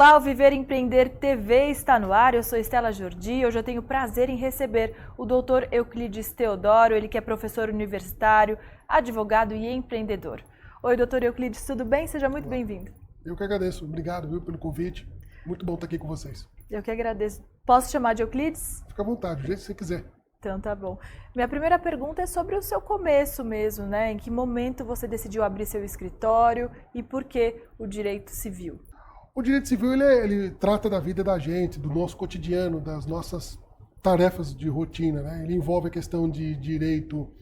Olá, o Viver Empreender TV está no ar, eu sou Estela Jordi e hoje eu tenho o prazer em receber o Dr. Euclides Teodoro, ele que é professor universitário, advogado e empreendedor. Oi, Dr. Euclides, tudo bem? Seja muito bem-vindo. Eu que agradeço, obrigado, viu, pelo convite, muito bom estar aqui com vocês. Eu que agradeço. Posso chamar de Euclides? Fica à vontade, do jeito que você quiser. Então tá bom. Minha primeira pergunta é sobre o seu começo mesmo, né? Em que momento você decidiu abrir seu escritório e por que o direito civil? O direito civil, ele trata da vida da gente, do nosso cotidiano, das nossas tarefas de rotina, né? Ele envolve a questão de direito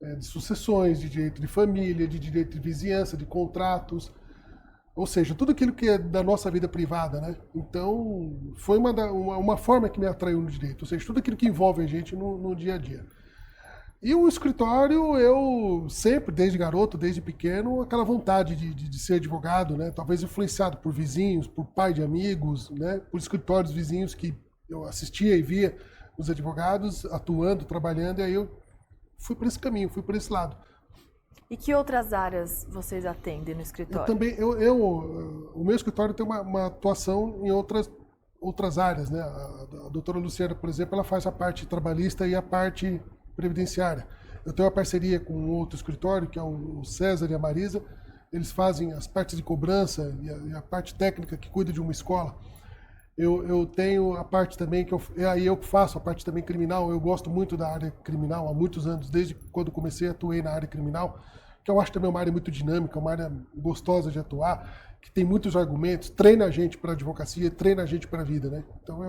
de sucessões, de direito de família, de direito de vizinhança, de contratos, ou seja, tudo aquilo que é da nossa vida privada, né? Então, foi uma forma que me atraiu no direito, ou seja, tudo aquilo que envolve a gente no dia a dia. E o escritório, eu sempre, desde garoto, desde pequeno, aquela vontade de ser advogado, né? Talvez influenciado por vizinhos, por pai de amigos, né? Por escritórios vizinhos que eu assistia e via os advogados atuando, trabalhando, e aí eu fui por esse caminho, fui por esse lado. E que outras áreas vocês atendem no escritório? O meu escritório tem uma atuação em outras áreas, né? A doutora Luciana, por exemplo, ela faz a parte trabalhista e a parte previdenciária. Eu tenho uma parceria com outro escritório, que é o César e a Marisa. Eles fazem as partes de cobrança e a parte técnica que cuida de uma escola. Eu tenho a parte também, eu que faço a parte também criminal. Eu gosto muito da área criminal há muitos anos, desde quando comecei a atuar na área criminal, que eu acho também uma área muito dinâmica, uma área gostosa de atuar, que tem muitos argumentos, treina a gente para a advocacia, treina a gente para a vida, né? Então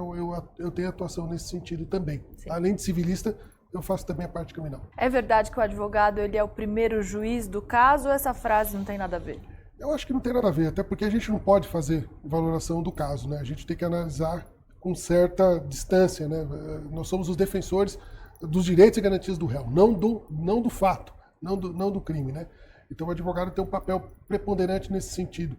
eu tenho atuação nesse sentido também. Sim. Além de civilista, eu faço também a parte criminal. É verdade que o advogado ele é o primeiro juiz do caso ou essa frase não tem nada a ver? Eu acho que não tem nada a ver, até porque a gente não pode fazer valoração do caso, né? A gente tem que analisar com certa distância, né? Nós somos os defensores dos direitos e garantias do réu, não do fato, não do crime, né? Então o advogado tem um papel preponderante nesse sentido.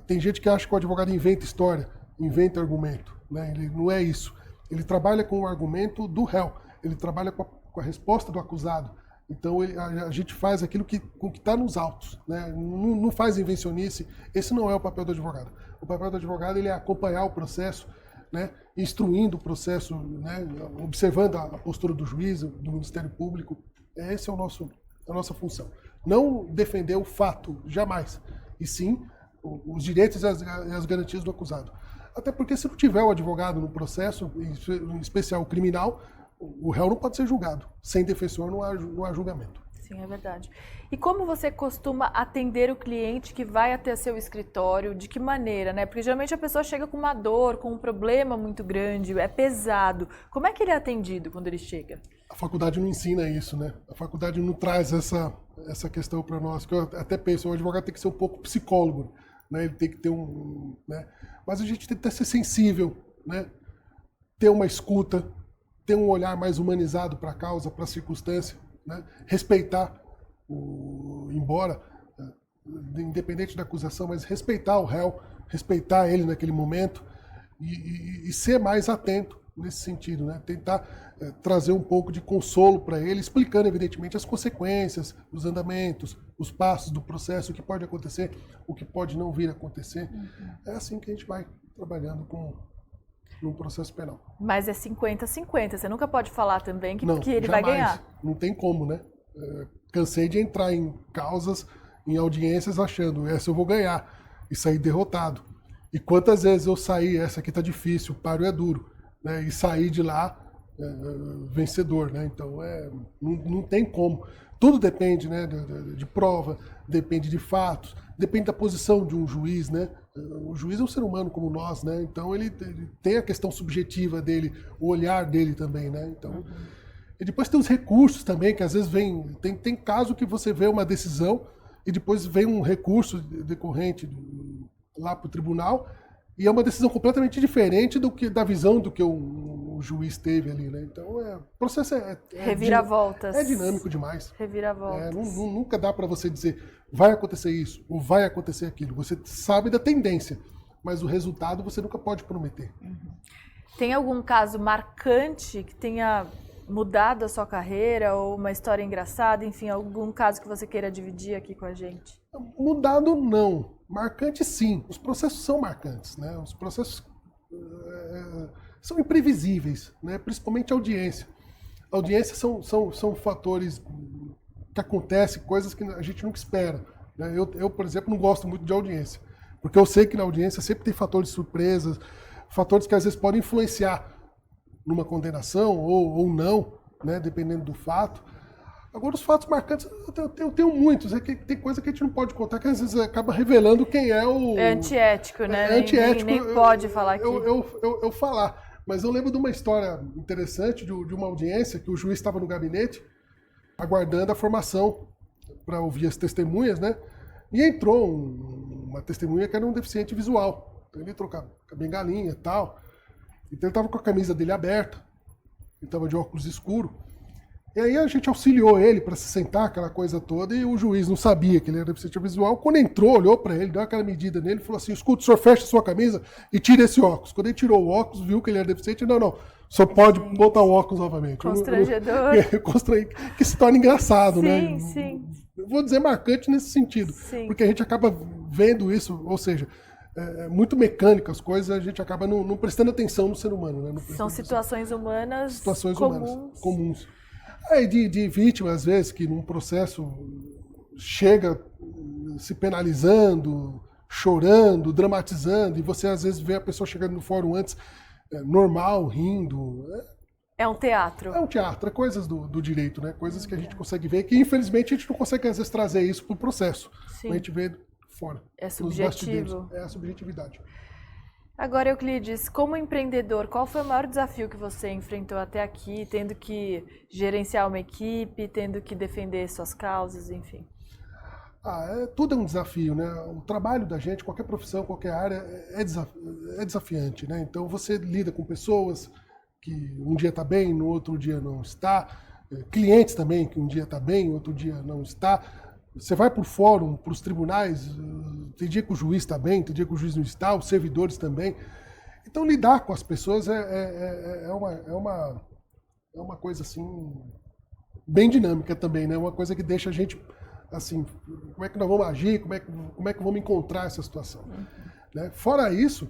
Tem gente que acha que o advogado inventa história, inventa argumento, né? Ele não é isso. Ele trabalha com o argumento do réu, ele trabalha com a resposta do acusado. Então a gente faz aquilo que está nos autos, né? Não faz invencionice. Esse não é o papel do advogado. O papel do advogado ele é acompanhar o processo, né? Instruindo o processo, né? Observando a postura do juiz, do Ministério Público. Esse é a nossa função. Não defender o fato, jamais. E sim os direitos e as garantias do acusado. Até porque se não tiver o advogado no processo, em especial o criminal, o réu não pode ser julgado. Sem defensor não há julgamento. Sim, é verdade. E como você costuma atender o cliente que vai até seu escritório? De que maneira, né? Porque geralmente a pessoa chega com uma dor, com um problema muito grande, é pesado. Como é que ele é atendido quando ele chega? A faculdade não ensina isso, né? A faculdade não traz essa questão para nós. Que eu até penso, o advogado tem que ser um pouco psicólogo, né? Ele tem que ter né? Mas a gente tem que ser sensível, né? Ter uma escuta, ter um olhar mais humanizado para a causa, para a circunstância, né? Respeitar, embora independente da acusação, mas respeitar o réu, respeitar ele naquele momento e ser mais atento nesse sentido, né? Tentar trazer um pouco de consolo para ele, explicando evidentemente as consequências, os andamentos, os passos do processo, o que pode acontecer, o que pode não vir a acontecer. É assim que a gente vai trabalhando num processo penal. Mas é 50-50, você nunca pode falar também que ele jamais vai ganhar. Não tem como, né? Cansei de entrar em causas, em audiências, achando, essa eu vou ganhar, e sair derrotado. E quantas vezes eu saí, essa aqui tá difícil, o páreo é duro, né? E saí de lá vencedor, né? Então, não tem como. Tudo depende, né, de prova, depende de fatos, depende da posição de um juiz, né? O juiz é um ser humano como nós, né? Então ele tem a questão subjetiva dele, o olhar dele também, né? Então, e depois tem os recursos também, que às vezes tem caso que você vê uma decisão e depois vem um recurso decorrente lá para o tribunal e é uma decisão completamente diferente da visão do que o juiz teve ali, né? Então, o processo reviravoltas. É dinâmico demais. Reviravoltas. Nunca dá para você dizer vai acontecer isso ou vai acontecer aquilo. Você sabe da tendência, mas o resultado você nunca pode prometer. Tem algum caso marcante que tenha mudado a sua carreira ou uma história engraçada? Enfim, algum caso que você queira dividir aqui com a gente? Mudado não, Marcante, sim. Os processos são marcantes, né? Os processos são imprevisíveis, né? Principalmente a audiência. A audiência são fatores que acontecem, coisas que a gente nunca espera, né? Eu, por exemplo, não gosto muito de audiência, porque eu sei que na audiência sempre tem fatores de surpresas, fatores que às vezes podem influenciar numa condenação ou não, né? Dependendo do fato. Agora, os fatos marcantes, eu tenho muitos. Que tem coisa que a gente não pode contar, que às vezes acaba revelando quem é o... É antiético, né? É antiético. Nem pode falar aqui. Eu falar. Mas eu lembro de uma história interessante de uma audiência que o juiz estava no gabinete, aguardando a formação para ouvir as testemunhas, né? E entrou uma testemunha que era um deficiente visual. Então ele entrou com a bengalinha e tal. Então ele estava com a camisa dele aberta. Ele estava de óculos escuro. E aí a gente auxiliou ele para se sentar, aquela coisa toda, e o juiz não sabia que ele era deficiente visual. Quando entrou, olhou para ele, deu aquela medida nele, falou assim: escuta, o senhor fecha a sua camisa e tira esse óculos. Quando ele tirou o óculos, viu que ele era deficiente, não, o senhor pode botar o óculos novamente. Constrangedor. Que se torna engraçado, né? Sim. Eu vou dizer marcante nesse sentido, porque a gente acaba vendo isso, ou seja, muito mecânico as coisas, a gente acaba não prestando atenção no ser humano. Né? São situações humanas comuns. Aí de vítima, às vezes, que num processo chega se penalizando, chorando, dramatizando, e você às vezes vê a pessoa chegando no fórum antes, normal, rindo. É um teatro. É um teatro, é coisas do direito, né? Coisas que a gente consegue ver, que infelizmente a gente não consegue às vezes trazer isso para o processo. Sim. A gente vê fora. É subjetivo. É a subjetividade. Agora, Euclides, como empreendedor, qual foi o maior desafio que você enfrentou até aqui, tendo que gerenciar uma equipe, tendo que defender suas causas, enfim? Tudo é um desafio, né? O trabalho da gente, qualquer profissão, qualquer área, é desafiante, né? Então, você lida com pessoas que um dia está bem, no outro dia não está, clientes também, que um dia está bem, outro dia não está. Você vai para o fórum, para os tribunais, tem dia que o juiz está bem, tem dia que o juiz não está, os servidores também. Então, lidar com as pessoas é uma coisa, assim, bem dinâmica também, né? Uma coisa que deixa a gente, assim, como é que nós vamos agir, como é que vamos encontrar essa situação. Né? Fora isso,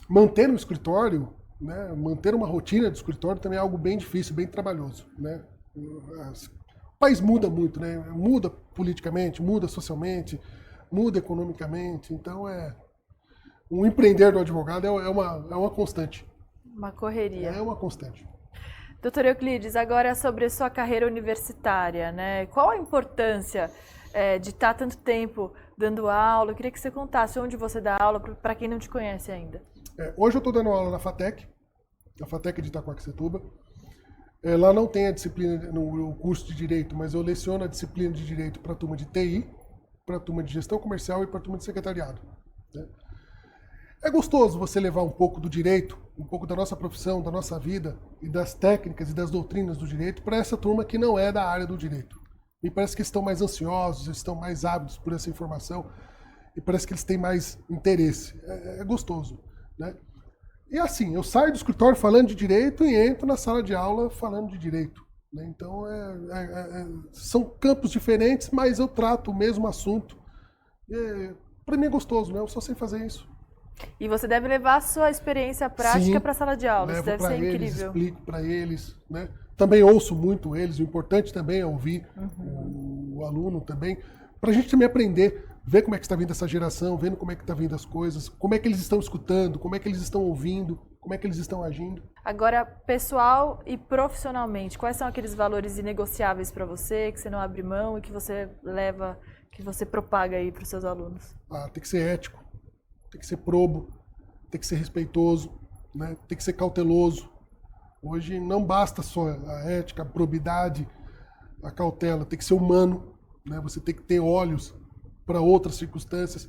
manter um escritório, né? Manter uma rotina de escritório também é algo bem difícil, bem trabalhoso, né? O país muda muito, né? Muda politicamente, muda socialmente, muda economicamente. Então, um empreender do advogado é uma constante. Uma correria. É uma constante. Doutor Euclides, agora sobre a sua carreira universitária, né? Qual a importância de estar tanto tempo dando aula? Eu queria que você contasse onde você dá aula, para quem não te conhece ainda. Hoje eu estou dando aula na FATEC de Itaquaquecetuba. Lá não tem a disciplina no curso de Direito, mas eu leciono a disciplina de Direito para a turma de TI, para a turma de Gestão Comercial e para a turma de Secretariado. Né? É gostoso você levar um pouco do direito, um pouco da nossa profissão, da nossa vida, e das técnicas e das doutrinas do direito para essa turma que não é da área do direito. Me parece que eles estão mais ansiosos, eles estão mais ávidos por essa informação, e parece que eles têm mais interesse. É gostoso, né? E assim, eu saio do escritório falando de direito e entro na sala de aula falando de direito. Né? Então, são campos diferentes, mas eu trato o mesmo assunto. Para mim é gostoso, né? Eu só sei fazer isso. E você deve levar a sua experiência prática para a sala de aula, isso deve ser incrível. Explico para eles, né? Também ouço muito eles, o importante também é ouvir o aluno também, para a gente também aprender, ver como é que está vindo essa geração, vendo como é que está vindo as coisas, como é que eles estão escutando, como é que eles estão ouvindo, como é que eles estão agindo. Agora, pessoal e profissionalmente, quais são aqueles valores inegociáveis para você, que você não abre mão e que você leva, que você propaga aí para os seus alunos? Tem que ser ético, tem que ser probo, tem que ser respeitoso, né? Tem que ser cauteloso. Hoje não basta só a ética, a probidade, a cautela, tem que ser humano, né? Você tem que ter olhos para outras circunstâncias,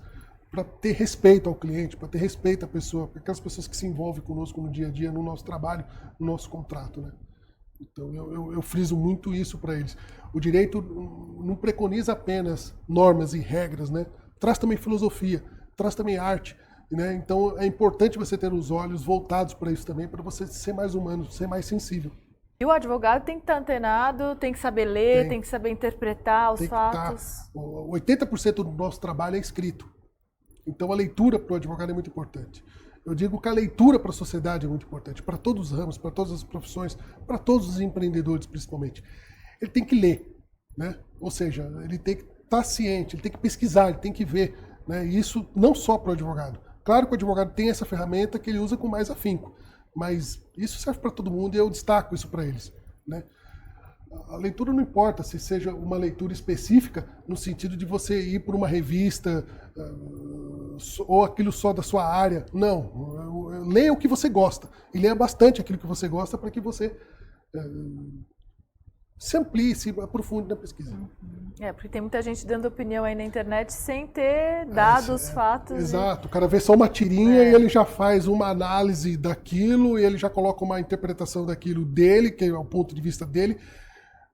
para ter respeito ao cliente, para ter respeito à pessoa, para aquelas pessoas que se envolvem conosco no dia a dia, no nosso trabalho, no nosso contrato, né? Então eu friso muito isso para eles. O direito não preconiza apenas normas e regras, né? Traz também filosofia, traz também arte, né? Então é importante você ter os olhos voltados para isso também, para você ser mais humano, ser mais sensível. E o advogado tem que estar antenado, tem que saber ler, tem que saber interpretar os fatos. 80% do nosso trabalho é escrito. Então a leitura para o advogado é muito importante. Eu digo que a leitura para a sociedade é muito importante, para todos os ramos, para todas as profissões, para todos os empreendedores principalmente. Ele tem que ler, né? Ou seja, ele tem que estar ciente, ele tem que pesquisar, ele tem que ver, né? E isso não só para o advogado. Claro que o advogado tem essa ferramenta que ele usa com mais afinco, mas isso serve para todo mundo e eu destaco isso para eles, né? A leitura não importa se seja uma leitura específica no sentido de você ir por uma revista ou aquilo só da sua área. Não, leia o que você gosta e leia bastante aquilo que você gosta para que você se amplie, se aprofunde na pesquisa. Porque tem muita gente dando opinião aí na internet sem ter dados, fatos. Exato, o cara vê só uma tirinha e ele já faz uma análise daquilo e ele já coloca uma interpretação daquilo dele, que é o ponto de vista dele.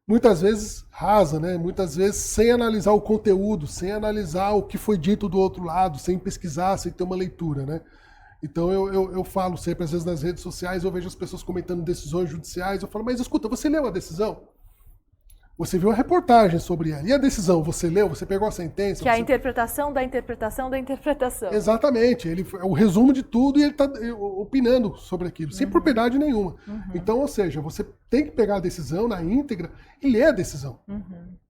Muitas vezes rasa, né? Muitas vezes sem analisar o conteúdo, sem analisar o que foi dito do outro lado, sem pesquisar, sem ter uma leitura, né? Então eu falo sempre, às vezes nas redes sociais, eu vejo as pessoas comentando decisões judiciais, eu falo, mas escuta, você leu a decisão? Você viu a reportagem sobre ela. E a decisão, você leu? Você pegou a sentença? Que é a interpretação da interpretação da interpretação. Exatamente. Ele é o resumo de tudo e ele está opinando sobre aquilo, sem propriedade nenhuma. Então, ou seja, você tem que pegar a decisão na íntegra e ler a decisão.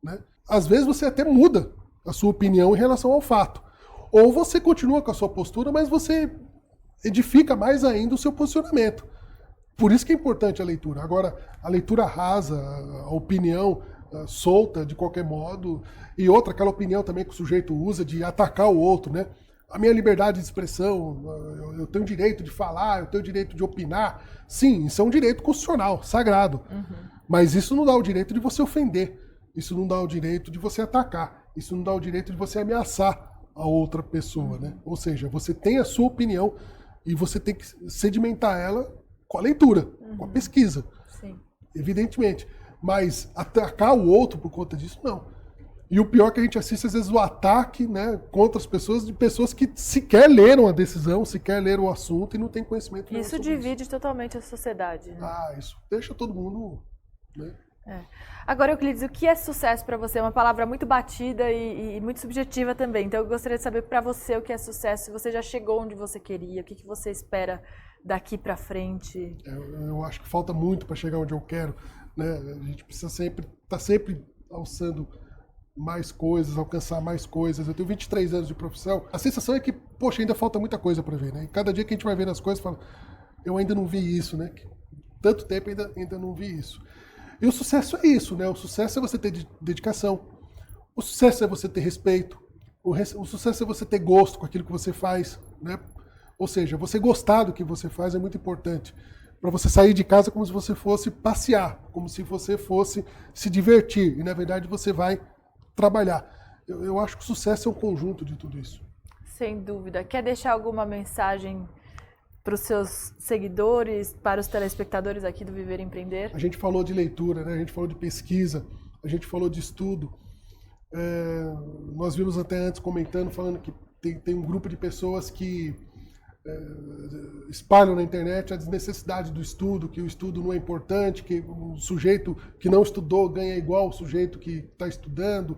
Né? Às vezes você até muda a sua opinião em relação ao fato. Ou você continua com a sua postura, mas você edifica mais ainda o seu posicionamento. Por isso que é importante a leitura. Agora, a leitura rasa, a opinião solta de qualquer modo, e outra, aquela opinião também que o sujeito usa de atacar o outro, né? A minha liberdade de expressão, eu tenho direito de falar, eu tenho direito de opinar. Sim, isso é um direito constitucional, sagrado. Mas isso não dá o direito de você ofender, isso não dá o direito de você atacar, isso não dá o direito de você ameaçar a outra pessoa, né? Ou seja, você tem a sua opinião e você tem que sedimentar ela com a leitura, com a pesquisa, Sim. Evidentemente. Mas atacar o outro por conta disso, não. E o pior é que a gente assiste, às vezes, o ataque, né, contra as pessoas, de pessoas que sequer leram a decisão, sequer leram o assunto e não têm conhecimento. Isso divide totalmente a sociedade. Né? Isso deixa todo mundo... Né? Agora, Euclides, o que é sucesso para você? É uma palavra muito batida e muito subjetiva também. Então, eu gostaria de saber para você o que é sucesso. Se você já chegou onde você queria, o que você espera daqui para frente? Eu acho que falta muito para chegar onde eu quero. Né? A gente precisa estar sempre alçando mais coisas, alcançar mais coisas. Eu tenho 23 anos de profissão. A sensação é que, poxa, ainda falta muita coisa para ver. Né? E cada dia que a gente vai vendo as coisas, fala, eu ainda não vi isso. Né? Tanto tempo ainda não vi isso. E o sucesso é isso, né? O sucesso é você ter dedicação. O sucesso é você ter respeito. O sucesso é você ter gosto com aquilo que você faz, né? Ou seja, você gostar do que você faz é muito importante. Para você sair de casa como se você fosse passear, como se você fosse se divertir. E, na verdade, você vai trabalhar. Eu acho que o sucesso é um conjunto de tudo isso. Sem dúvida. Quer deixar alguma mensagem para os seus seguidores, para os telespectadores aqui do Viver e Empreender? A gente falou de leitura, né? A gente falou de pesquisa, a gente falou de estudo. Nós vimos até antes comentando, falando que tem um grupo de pessoas que espalham na internet a desnecessidade do estudo, que o estudo não é importante, que o sujeito que não estudou ganha igual o sujeito que está estudando,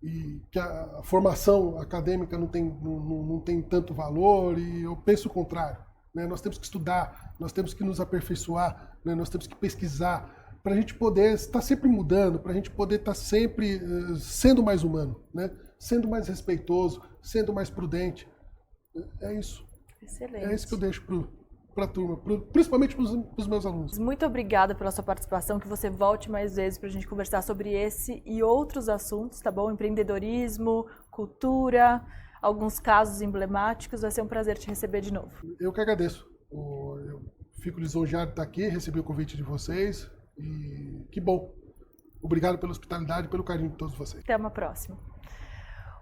e que a formação acadêmica não tem tanto valor, e eu penso o contrário. Né? Nós temos que estudar, nós temos que nos aperfeiçoar, né? Nós temos que pesquisar, para a gente poder estar sempre mudando, para a gente poder estar sempre sendo mais humano, né? Sendo mais respeitoso, sendo mais prudente. É isso. Excelente. É isso que eu deixo para a turma, principalmente para os meus alunos. Muito obrigada pela sua participação, que você volte mais vezes para a gente conversar sobre esse e outros assuntos, tá bom? Empreendedorismo, cultura, alguns casos emblemáticos. Vai ser um prazer te receber de novo. Eu que agradeço. Eu fico lisonjeado de estar aqui, receber o convite de vocês e que bom. Obrigado pela hospitalidade e pelo carinho de todos vocês. Até uma próxima.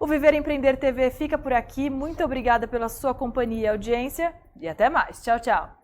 O Viver e Empreender TV fica por aqui. Muito obrigada pela sua companhia e audiência e até mais. Tchau, tchau.